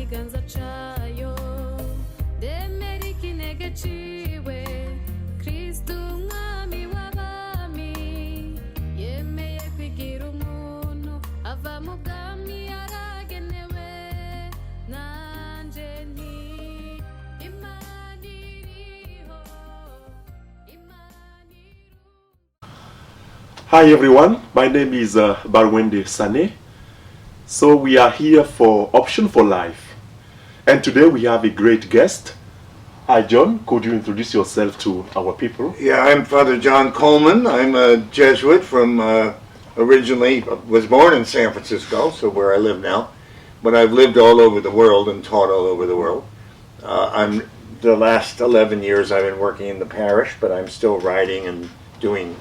kiganza cayo demera ikinege ciwe Kristo umwami w'abami yemeye kwigira umuntu ava mu bwami yaragenewe nanje nti Imana iriho Imana iru. Hi everyone, my name is Barwende Sane. So we are here for Option for Life. And today we have a great guest. Hi John, could you introduce yourself to our people? Yeah, I'm Father John Coleman. I'm a Jesuit from, originally was born in San Francisco, so where I live now. But I've lived all over the world and taught all over the world. The last 11 years I've been working in the parish, but I'm still writing and doing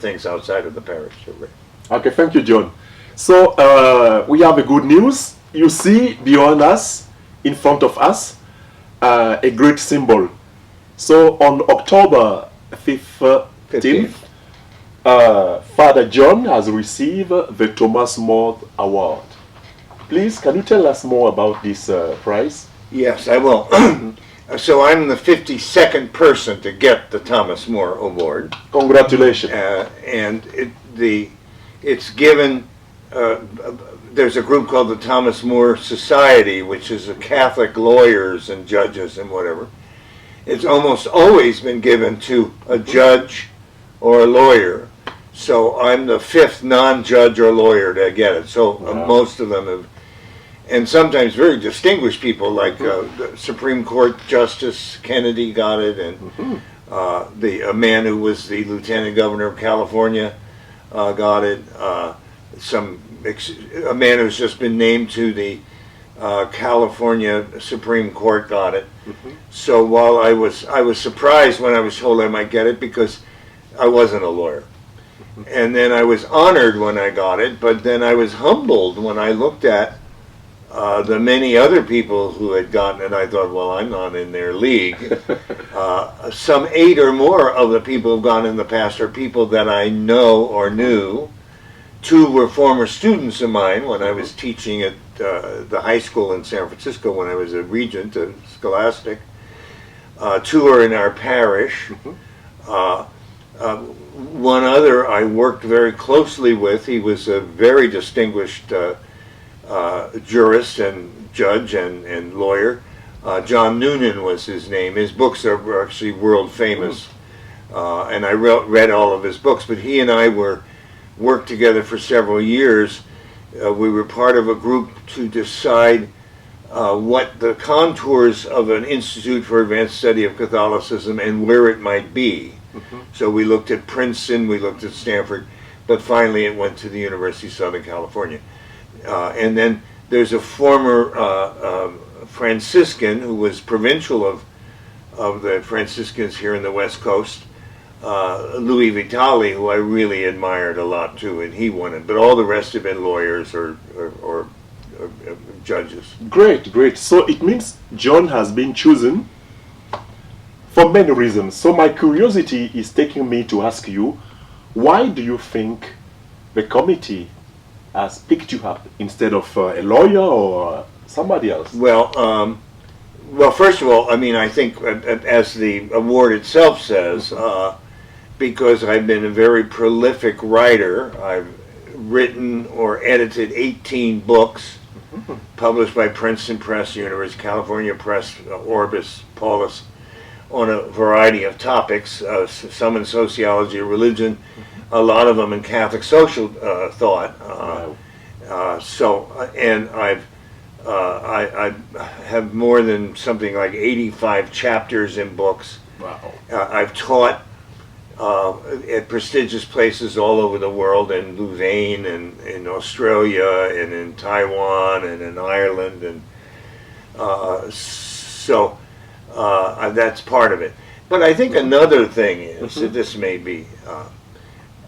things outside of the parish. Okay, thank you John. So we have a good news. You see beyond us, in front of us, a great symbol. So on October 15th, Father John has received the Thomas More Award. Please, can you tell us more about this prize? Yes, I will. So I'm the 52nd person to get the Thomas More Award. Congratulations. And it's given, there's a group called the Thomas More Society, which is a Catholic lawyers and judges and whatever. It's almost always been given to a judge or a lawyer. So I'm the fifth non-judge or lawyer to get it. So most of them have, and sometimes very distinguished people like the Supreme Court Justice Kennedy got it, and a man who was the Lieutenant Governor of California got it. A man who's just been named to the California Supreme Court got it. So while I was surprised when I was told I might get it because I wasn't a lawyer. And then I was honored when I got it, but then I was humbled when I looked at the many other people who had gotten it. I thought, well, I'm not in their league. Some 8 or more of the people who've gone in the past are people that I know or knew. 2 were former students of mine when I was teaching at the high school in San Francisco when I was a regent, a scholastic. 2 are in our parish. One other I worked very closely with. He was a very distinguished jurist and judge and lawyer. John Noonan was his name. His books are actually world famous. And I read all of his books, but he and I worked together for several years. We were part of a group to decide what the contours of an Institute for Advanced Study of Catholicism and where it might be. So we looked at Princeton, we looked at Stanford, but finally it went to the University of Southern California. And then there's a former Franciscan who was provincial of the Franciscans here in the West Coast, Louis Vitali, who I really admired a lot too, and he won it. But all the rest have been lawyers or judges. Great, great. So it means John has been chosen for many reasons. So my curiosity is taking me to ask you, why do you think the committee has picked you up instead of a lawyer or somebody else? Well, first of all, I mean, I think as the award itself says, because I've been a very prolific writer, I've written or edited 18 books published by Princeton Press, University of California Press, Orbis, Paulus, on a variety of topics, some in sociology or religion, a lot of them in Catholic social thought. And I have more than something like 85 chapters in books. Wow. I've taught at prestigious places all over the world, in Louvain and in Australia and in Taiwan and in Ireland, and that's part of it. But I think another thing is, this may be,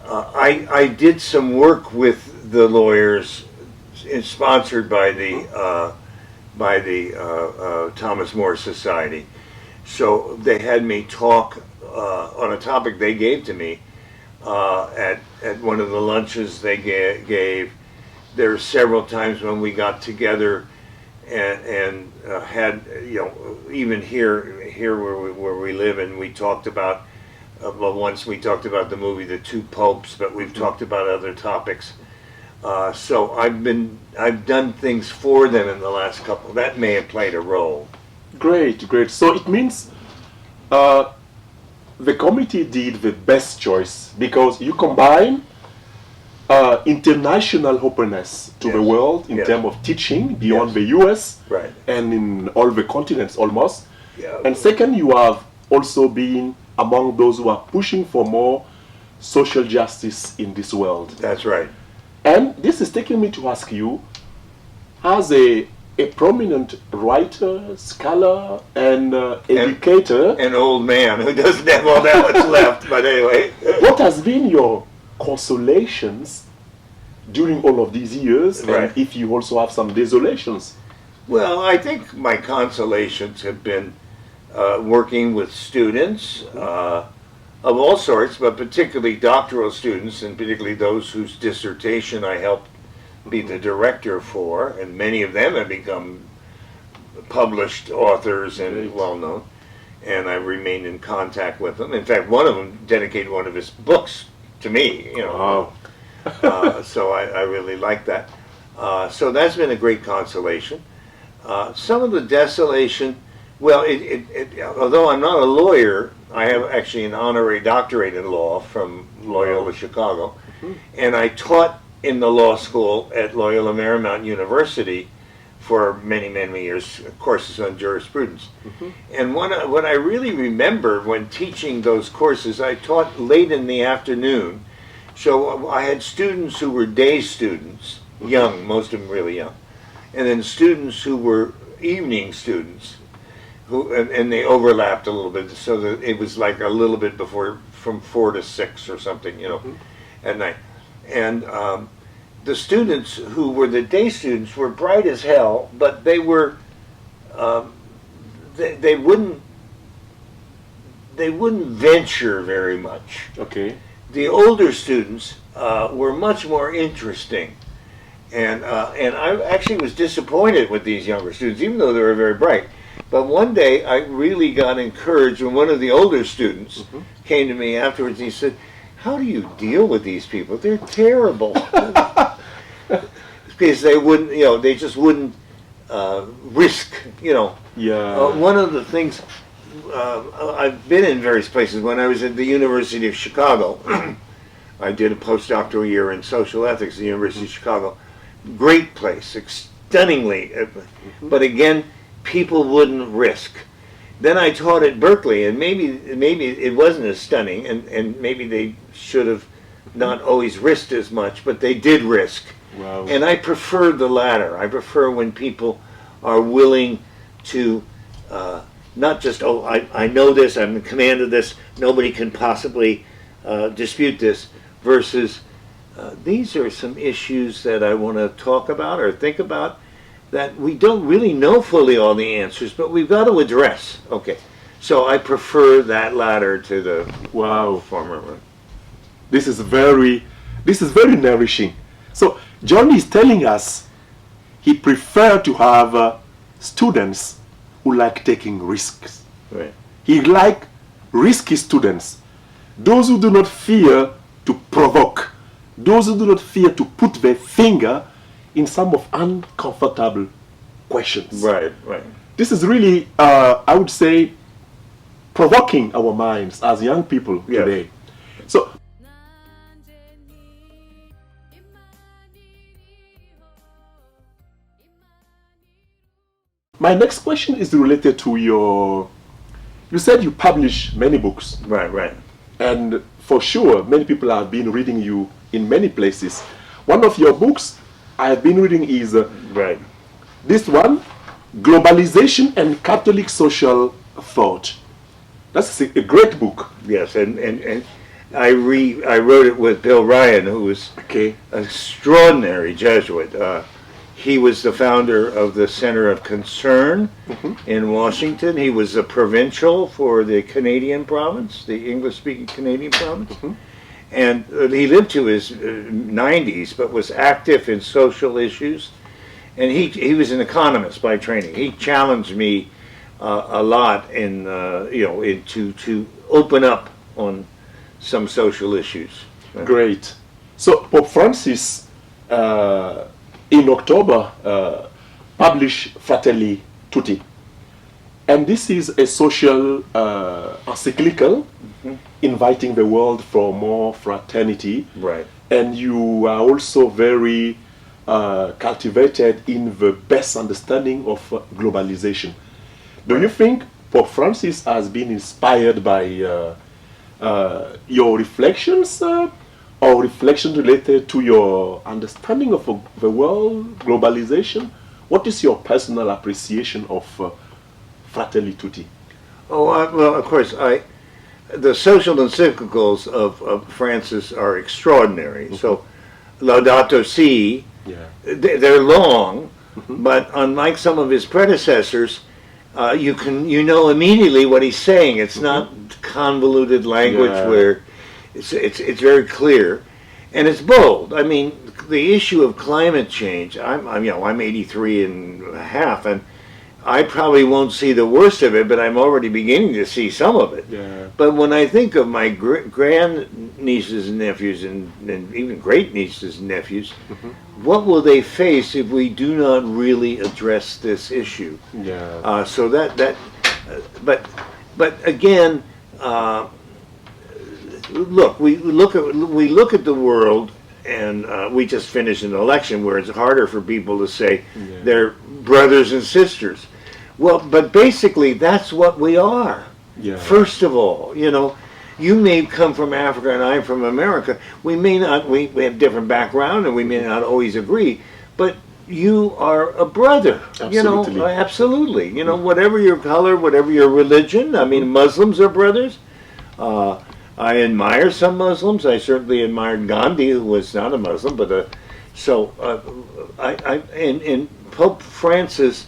I did some work with the lawyers, sponsored by the Thomas More Society. So they had me talk on a topic they gave to me at one of the lunches they gave. There were several times when we got together and had, even here where we live, and we talked about, well, once we talked about the movie The Two Popes, but we've talked about other topics. So I've done things for them in the last couple. That may have played a role. Great, great. So it means the committee did the best choice, because you combine international openness to the world in terms of teaching beyond the US and in all the continents almost. Yeah. And second, you have also been among those who are pushing for more social justice in this world. That's right. And this is taking me to ask you, as a prominent writer, scholar, and educator, an old man who doesn't have all that much left, but anyway. what has been your consolations during all of these years, and if you also have some desolations? Well, I think my consolations have been working with students of all sorts, but particularly doctoral students, and particularly those whose dissertation I helped be the director for, and many of them have become published authors and well-known, and I remain in contact with them. In fact, one of them dedicated one of his books to me, Wow. So I really like that. So that's been a great consolation. Some of the desolation, well, although I'm not a lawyer, I have actually an honorary doctorate in law from Loyola Chicago, and I taught in the law school at Loyola Marymount University for many, many years, courses on jurisprudence. And what I really remember when teaching those courses, I taught late in the afternoon. So I had students who were day students, young, most of them really young, and then students who were evening students, and they overlapped a little bit, so that it was like a little bit before, from 4 to 6 or something, at night. And the students who were the day students were bright as hell, but they were they wouldn't venture very much. Okay. The older students were much more interesting, and I actually was disappointed with these younger students, even though they were very bright. But one day I really got encouraged when one of the older students came to me afterwards. And he said, "How do you deal with these people? They're terrible." Because they wouldn't, they just wouldn't risk, one of the things, I've been in various places. When I was at the University of Chicago, I did a postdoctoral year in social ethics at the University of Chicago. Great place, stunningly, but again, people wouldn't risk. Then I taught at Berkeley, and maybe it wasn't as stunning, and maybe they should have not always risked as much, but they did risk. Wow. And I prefer the latter. I prefer when people are willing to not just, I know this, I'm in command of this, nobody can possibly dispute this, versus these are some issues that I want to talk about or think about that we don't really know fully all the answers, but we've got to address. Okay, so I prefer that latter to the former one. This is very nourishing. So John is telling us he preferred to have students who like taking risks. Right. He like risky students, those who do not fear to provoke, those who do not fear to put their finger in some of uncomfortable questions. Right. This is really, I would say, provoking our minds as young people today. So my next question is related to you said you publish many books. Right. And for sure, many people have been reading you in many places. One of your books I have been reading is this one, Globalization and Catholic Social Thought. That's a great book. Yes, and I wrote it with Bill Ryan, who was an extraordinary Jesuit. He was the founder of the Center of Concern in Washington. He was a provincial for the Canadian province, the English-speaking Canadian province. And he lived to his 90s, but was active in social issues and he was an economist by training. He challenged me a lot in to open up on some social issues. Great. So Pope Francis in October published Fratelli, Tutti. And this is a social encyclical inviting the world for more fraternity. Right. And you are also very cultivated in the best understanding of globalization. Do you think Pope Francis has been inspired by your reflections or reflections related to your understanding of the world, globalization? What is your personal appreciation of Fratelli Tutti? Oh, well, of course, the social encyclicals of Francis are extraordinary. So, Laudato Si, they're long, but unlike some of his predecessors, you know immediately what he's saying. It's not convoluted language where it's very clear, and it's bold. I mean, the issue of climate change. I'm 83 and a half, and I probably won't see the worst of it, but I'm already beginning to see some of it. Yeah. But when I think of my grand nieces and nephews, and even great nieces and nephews, what will they face if we do not really address this issue? Yeah. So but again, look, we look at the world, and we just finished an election where it's harder for people to say they're brothers and sisters. Well, but basically that's what we are. Yeah. First of all, you may come from Africa and I'm from America. We may not, we have different background and we may not always agree, but you are a brother. Absolutely. Absolutely. Whatever your color, whatever your religion. I mean, Muslims are brothers. I admire some Muslims. I certainly admired Gandhi, who was not a Muslim, but and Pope Francis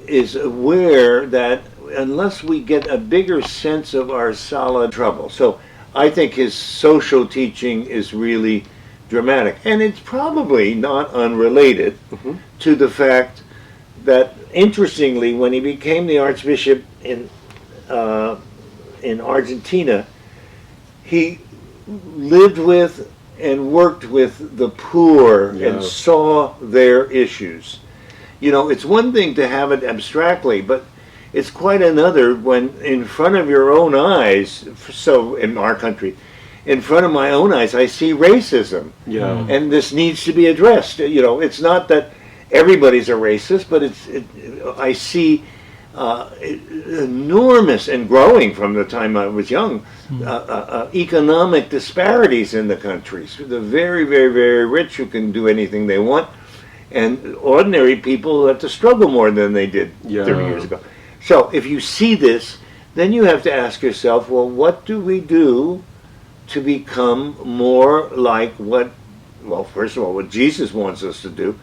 is aware that unless we get a bigger sense of our solid trouble. So I think his social teaching is really dramatic. And it's probably not unrelated to the fact that, interestingly, when he became the Archbishop in Argentina, he lived with and worked with the poor and saw their issues. It's one thing to have it abstractly, but it's quite another when in front of your own eyes, so in our country, in front of my own eyes, I see racism. Yeah. And this needs to be addressed. It's not that everybody's a racist, but I see enormous and growing from the time I was young, economic disparities in the countries. The very, very, very rich who can do anything they want, and ordinary people who have to struggle more than they did 30 years ago. So if you see this, then you have to ask yourself, well, what do we do to become more like first of all, what Jesus wants us to do,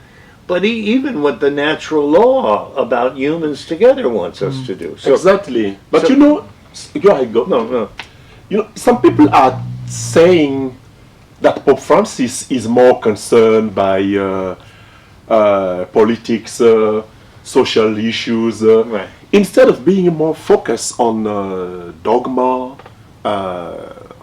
but even what the natural law about humans together wants us to do. So, exactly. But go ahead, go. No. Some people are saying that Pope Francis is more concerned by politics, social issues, right. instead of being more focused on dogma,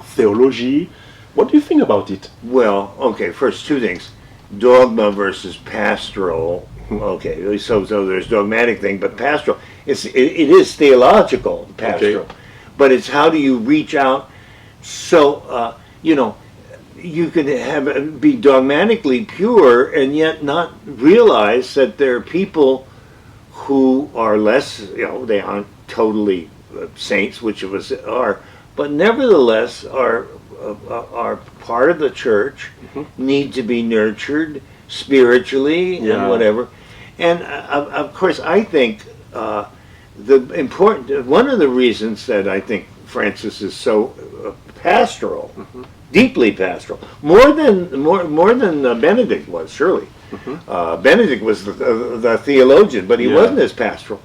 theology. What do you think about it? Well, okay, first two things. Dogma versus pastoral. Okay, so there's dogmatic thing, but pastoral. It is theological, pastoral. Okay. But it's how do you reach out so, you can be dogmatically pure and yet not realize that there are people who are less, they aren't totally saints, which of us are, but nevertheless are part of the church, need to be nurtured spiritually and whatever. And of course, I think one of the reasons that I think Francis is so pastoral, deeply pastoral, more than Benedict was, surely. Benedict was the theologian, but he wasn't as pastoral.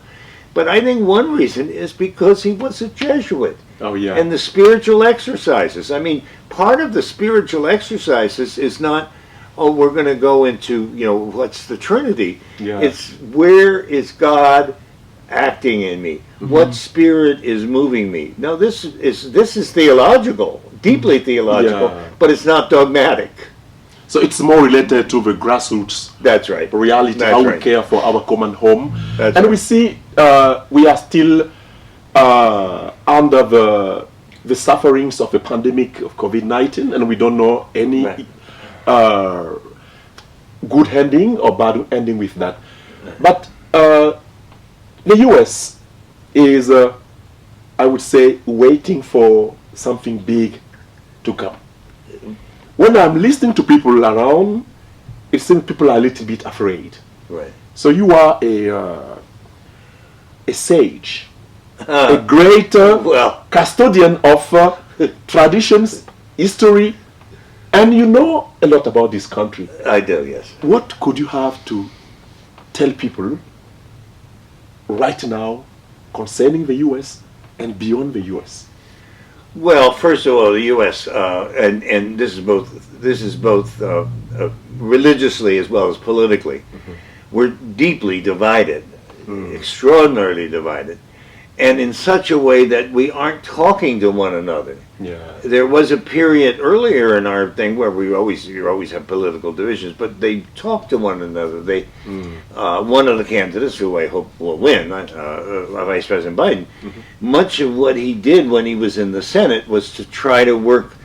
But I think one reason is because he was a Jesuit. Oh, yeah. And the spiritual exercises. I mean, part of the spiritual exercises is not oh, we're going to go into, what's the Trinity? Yeah. It's where is God acting in me? What spirit is moving me? Now, this is theological, deeply theological, Yeah. but it's not dogmatic. So it's more related to the grassroots That's right. reality, That's how we right. care for our common home. That's and right. we see we are still under the sufferings of the pandemic of COVID-19, and we don't know any Right. good ending or bad ending with that. But the US is, I would say, waiting for something big to come. When I'm listening to people around, it seems people are a little bit afraid. Right. So you are a sage, a great Well. custodian of traditions, history, and you know a lot about this country. I do, yes. What could you have to tell people right now concerning the US and beyond the US? Well, first of all, the U.S. And this is both religiously as well as politically. We're deeply divided, extraordinarily divided, and in such a way that we aren't talking to one another. Yeah. There was a period earlier in our thing where you always have political divisions, but they talk to one another. They one of the candidates, who I hope will win, Vice President Biden, much of what he did when he was in the Senate was to try to work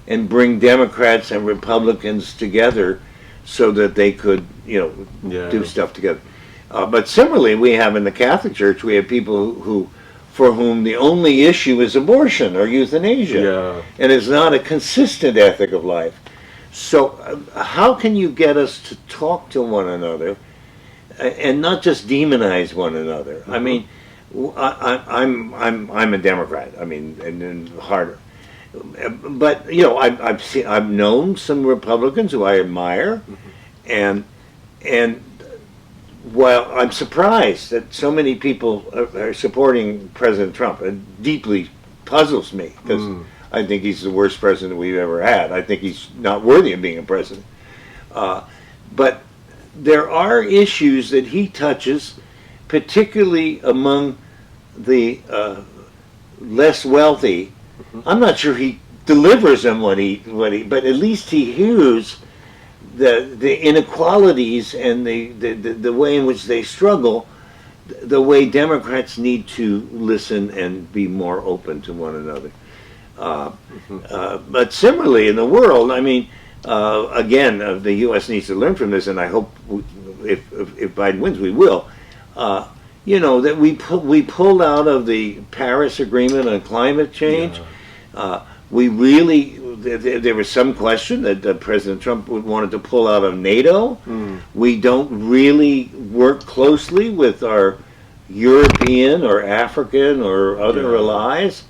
and bring Democrats and Republicans together so that they could do stuff together. But similarly, we have in the Catholic Church, we have people who for whom the only issue is abortion or euthanasia. Yeah. And it's not a consistent ethic of life. So how can you get us to talk to one another and not just demonize one another? I mean, I'm a Democrat. I mean, and harder. But I've known some Republicans who I admire, and while I'm surprised that so many people are supporting President Trump, it deeply puzzles me because I think he's the worst president we've ever had. I think he's not worthy of being a president. But there are issues that he touches, particularly among the less wealthy. I'm not sure he delivers them what he, but at least he hears the inequalities and the way in which they struggle, the way Democrats need to listen and be more open to one another. But similarly in the world, I mean, again, the U.S. needs to learn from this, and I hope if Biden wins, we will. That we pulled out of the Paris Agreement on climate change. We really, there was some question that President Trump wanted to pull out of NATO. We don't really work closely with our European or African or other allies.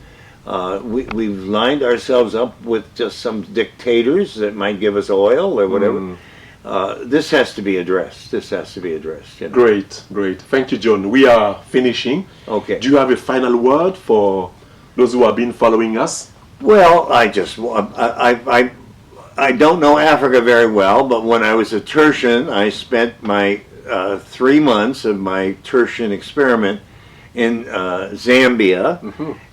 We've lined ourselves up with just some dictators that might give us oil or whatever. This has to be addressed. Great. Thank you, John. We are finishing. Okay. Do you have a final word for those who have been following us? Well, I don't know Africa very well, but when I was a Tertian, I spent my 3 months of my Tertian experiment in Zambia,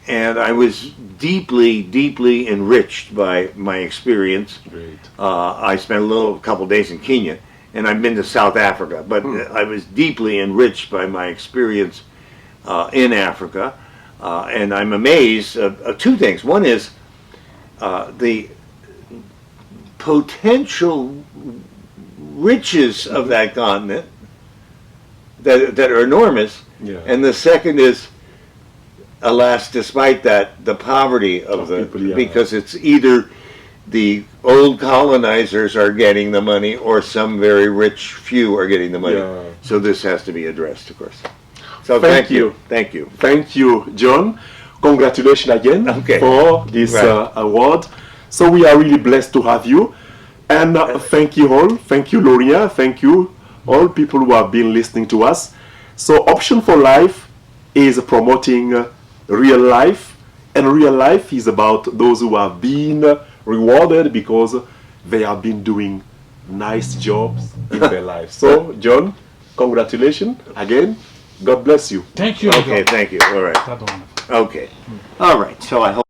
and I was deeply enriched by my experience. Great. I spent a couple days in Kenya, and I've been to South Africa, but I was deeply enriched by my experience in Africa, and I'm amazed of two things. One is the potential riches of that continent that are enormous. Yeah. And the second is, alas, despite that, the poverty of the people, because it's either the old colonizers are getting the money or some very rich few are getting the money. Yeah. So this has to be addressed, of course. So Thank you. Thank you. Thank you, John. Congratulations again for this award. So we are really blessed to have you. And thank you all. Thank you, Loria. Thank you, all people who have been listening to us. So Option for Life is promoting real life. And real life is about those who have been rewarded because they have been doing nice jobs in their lives. So, John, congratulations again. God bless you. Thank you. Okay, John. thank you. All right. That's wonderful. Okay. All right. So I hope.